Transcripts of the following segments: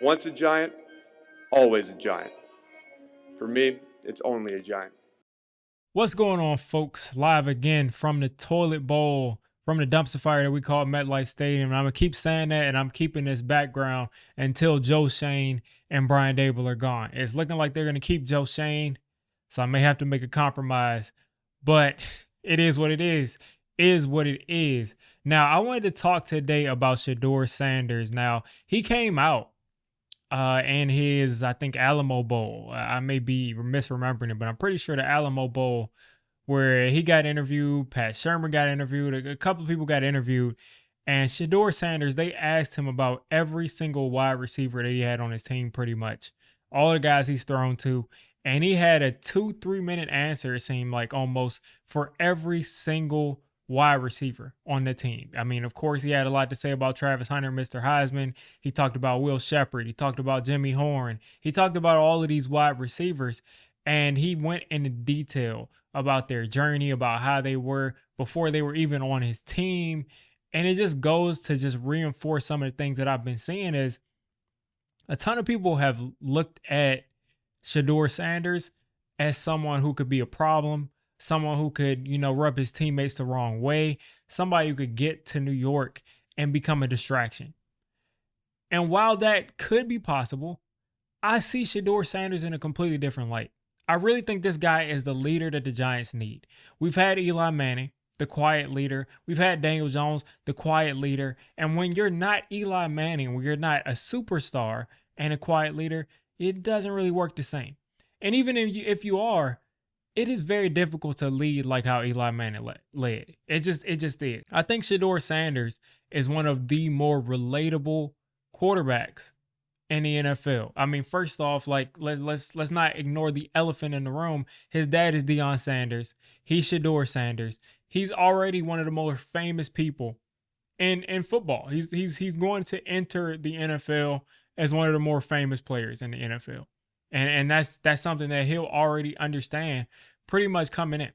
Once a giant, always a giant. For me, it's only a giant. What's going on, folks? Live again from the toilet bowl, from the dumpster fire that we call MetLife Stadium. And I'm going to keep saying that, and I'm keeping this background until Joe Shane and Brian Dable are gone. It's looking like they're going to keep Joe Shane, so I may have to make a compromise. But it is what it is what it is. Now, I wanted to talk today about Shedeur Sanders. Now, he came out and his, I think, Alamo Bowl. I may be misremembering it, but I'm pretty sure the Alamo Bowl, where he got interviewed, Pat Shermer got interviewed, a couple of people got interviewed, and Shedeur Sanders, they asked him about every single wide receiver that he had on his team, pretty much. All the guys he's thrown to. And he had a 2-3 minute answer, it seemed like, almost, for every single wide receiver on the team. I mean, of course, he had a lot to say about Travis Hunter, Mr. Heisman. He talked about Will Shepard. He talked about Jimmy Horn. He talked about all of these wide receivers, and he went into detail about their journey, about how they were before they were even on his team. And it just goes to just reinforce some of the things that I've been seeing is a ton of people have looked at Shedeur Sanders as someone who could be a problem, someone who could, rub his teammates the wrong way, somebody who could get to New York and become a distraction. And while that could be possible, I see Shedeur Sanders in a completely different light. I really think this guy is the leader that the Giants need. We've had Eli Manning, the quiet leader. We've had Daniel Jones, the quiet leader. And when you're not Eli Manning, when you're not a superstar and a quiet leader, it doesn't really work the same. And even if you are, it is very difficult to lead like how Eli Manning led. It just is. I think Shedeur Sanders is one of the more relatable quarterbacks in the NFL. I mean, first off, like let's not ignore the elephant in the room. His dad is Deion Sanders. He's Shedeur Sanders. He's already one of the most famous people in football. He's going to enter the NFL as one of the more famous players in the NFL. And that's something that he'll already understand pretty much coming in.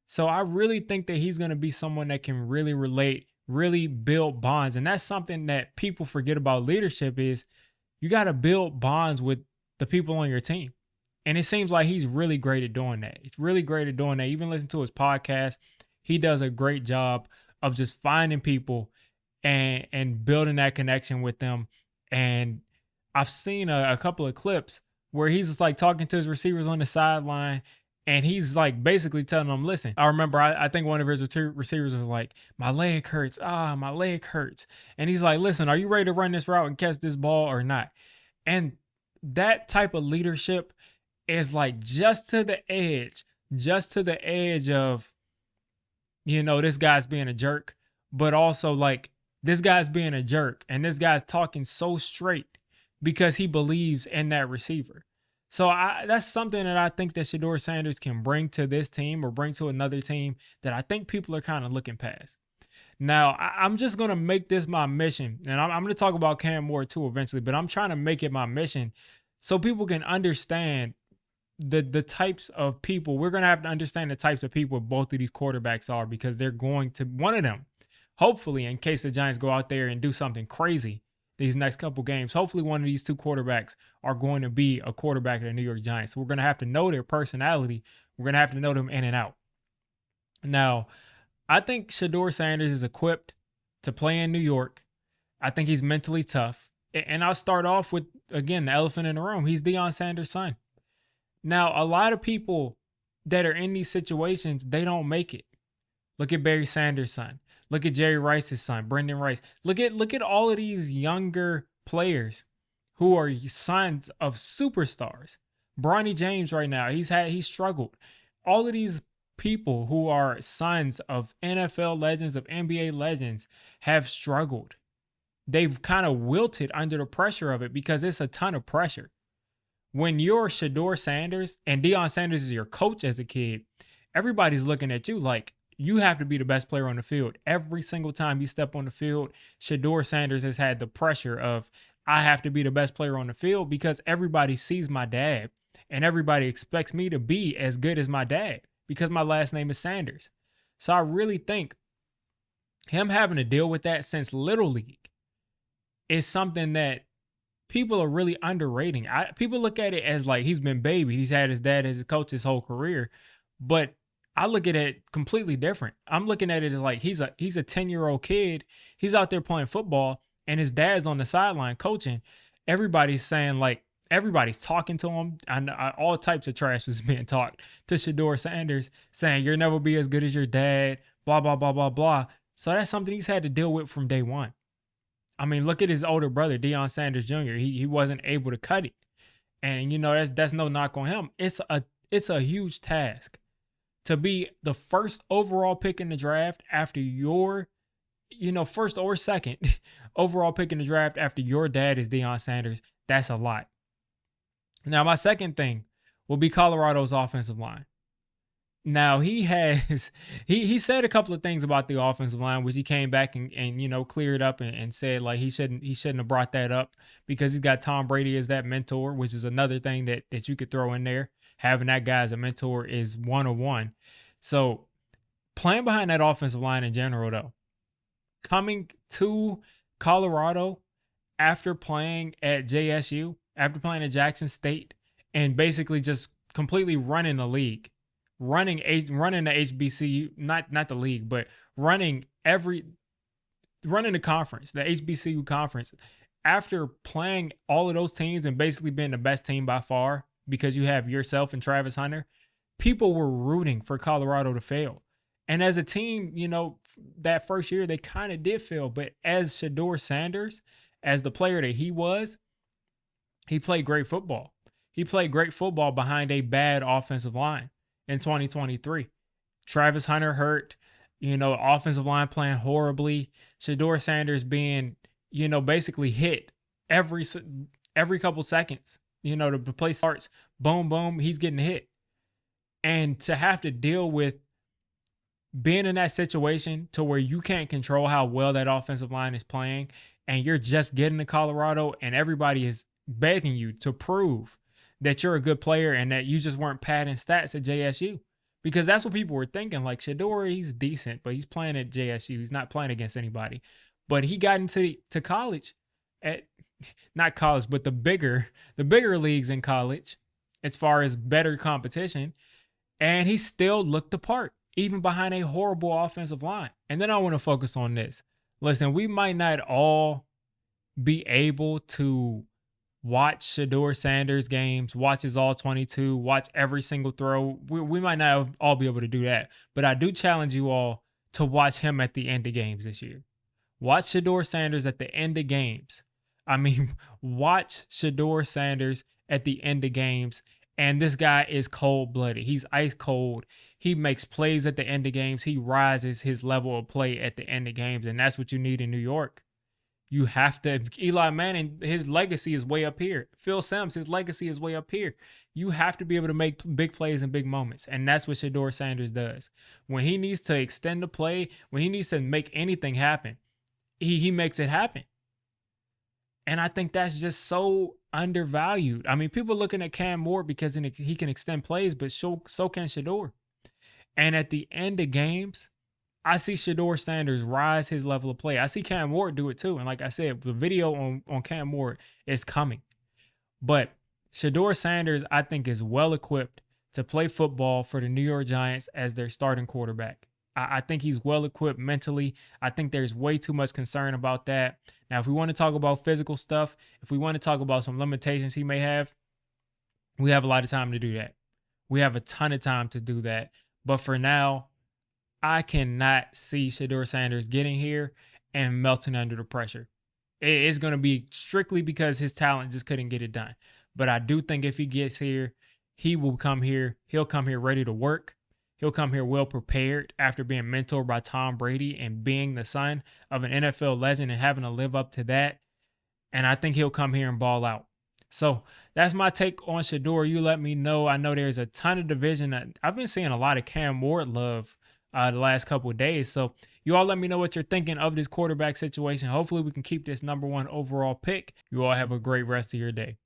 So I really think that he's going to be someone that can really relate, really build bonds. And that's something that people forget about leadership is you got to build bonds with the people on your team. And it seems like he's really great at doing that. He's really great at doing that. Even listen to his podcast. He does a great job of just finding people and building that connection with them. And I've seen a couple of clips where he's just like talking to his receivers on the sideline, and he's like basically telling them, listen, I remember, I think one of his receivers was like, my leg hurts. My leg hurts. And he's like, listen, are you ready to run this route and catch this ball or not? And that type of leadership is like just to the edge of, this guy's being a jerk, but also like this guy's being a jerk and this guy's talking so straight because he believes in that receiver. So that's something that I think that Shedeur Sanders can bring to this team or bring to another team that I think people are kind of looking past. Now, I'm just going to make this my mission, and I'm going to talk about Cam Moore too eventually, but I'm trying to make it my mission so people can understand the types of people. We're going to have to understand the types of people both of these quarterbacks are, because they're going to, one of them, hopefully, in case the Giants go out there and do something crazy these next couple games, hopefully one of these two quarterbacks are going to be a quarterback of the New York Giants. So we're going to have to know their personality. We're going to have to know them in and out. Now, I think Shedeur Sanders is equipped to play in New York. I think he's mentally tough. And I'll start off with, again, the elephant in the room. He's Deion Sanders' son. Now, a lot of people that are in these situations, they don't make it. Look at Barry Sanders' son. Look at Jerry Rice's son, Brendan Rice. Look at all of these younger players who are sons of superstars. Bronny James right now, he's struggled. All of these people who are sons of NFL legends, of NBA legends, have struggled. They've kind of wilted under the pressure of it because it's a ton of pressure. When you're Shedeur Sanders and Deion Sanders is your coach as a kid, everybody's looking at you like, you have to be the best player on the field. Every single time you step on the field, Shedeur Sanders has had the pressure of, I have to be the best player on the field because everybody sees my dad and everybody expects me to be as good as my dad because my last name is Sanders. So I really think him having to deal with that since Little League is something that people are really underrating. People look at it as like he's been baby. He's had his dad as his coach his whole career. But I look at it completely different. I'm looking at it as like he's a 10-year-old kid. He's out there playing football and his dad's on the sideline coaching. Everybody's saying like everybody's talking to him. And all types of trash was being talked to Shedeur Sanders saying you'll never be as good as your dad, blah, blah, blah, blah, blah. So that's something he's had to deal with from day one. I mean, look at his older brother, Deion Sanders Jr. He wasn't able to cut it. And you know, that's no knock on him. It's a huge task to be the first overall pick in the draft after your, first or second overall pick in the draft after your dad is Deion Sanders. That's a lot. Now, my second thing will be Colorado's offensive line. Now he has he said a couple of things about the offensive line, which he came back and cleared up and said like he shouldn't have brought that up because he's got Tom Brady as that mentor, which is another thing that you could throw in there. Having that guy as a mentor is 101. So playing behind that offensive line in general, though, coming to Colorado after playing at JSU, after playing at Jackson State, and basically just completely running the league. Running the HBCU, not the league, but running the conference, the HBCU conference. After playing all of those teams and basically being the best team by far, because you have yourself and Travis Hunter, people were rooting for Colorado to fail. And as a team, that first year they kind of did fail. But as Shedeur Sanders, as the player that he was, he played great football. He played great football behind a bad offensive line. In 2023, Travis Hunter hurt, offensive line playing horribly. Shedeur Sanders being, basically hit every couple seconds. The play starts, boom, boom, he's getting hit. And to have to deal with being in that situation to where you can't control how well that offensive line is playing, and you're just getting to Colorado, and everybody is begging you to prove that you're a good player and that you just weren't padding stats at JSU. Because that's what people were thinking. Like, Shedeur, he's decent, but he's playing at JSU. He's not playing against anybody. But he got into college at, not college, but the bigger leagues in college as far as better competition. And he still looked the part, even behind a horrible offensive line. And then I want to focus on this. Listen, we might not all be able to watch Shedeur Sanders games, watch his all 22, watch every single throw. We might not all be able to do that, but I do challenge you all to watch him at the end of games this year. Watch Shedeur Sanders at the end of games. I mean, watch Shedeur Sanders at the end of games, and this guy is cold-blooded. He's ice cold. He makes plays at the end of games. He rises his level of play at the end of games, and that's what you need in New York. You have to. Eli Manning, his legacy is way up here. Phil Simms, his legacy is way up here. You have to be able to make big plays in big moments. And that's what Shedeur Sanders does. When he needs to extend the play, when he needs to make anything happen, he makes it happen. And I think that's just so undervalued. I mean, people looking at Cam Ward because he can extend plays, but so can Shedeur. And at the end of games, I see Shedeur Sanders rise his level of play. I see Cam Ward do it too. And like I said, the video on Cam Ward is coming. But Shedeur Sanders, I think, is well equipped to play football for the New York Giants as their starting quarterback. I think he's well equipped mentally. I think there's way too much concern about that. Now, if we want to talk about physical stuff, if we want to talk about some limitations he may have, we have a lot of time to do that. We have a ton of time to do that. But for now, I cannot see Shedeur Sanders getting here and melting under the pressure. It's going to be strictly because his talent just couldn't get it done. But I do think if he gets here, he will come here. He'll come here ready to work. He'll come here well prepared after being mentored by Tom Brady and being the son of an NFL legend and having to live up to that. And I think he'll come here and ball out. So that's my take on Shedeur. You let me know. I know there's a ton of division. I've been seeing a lot of Cam Ward love the last couple of days. So you all let me know what you're thinking of this quarterback situation. Hopefully we can keep this #1 overall pick. You all have a great rest of your day.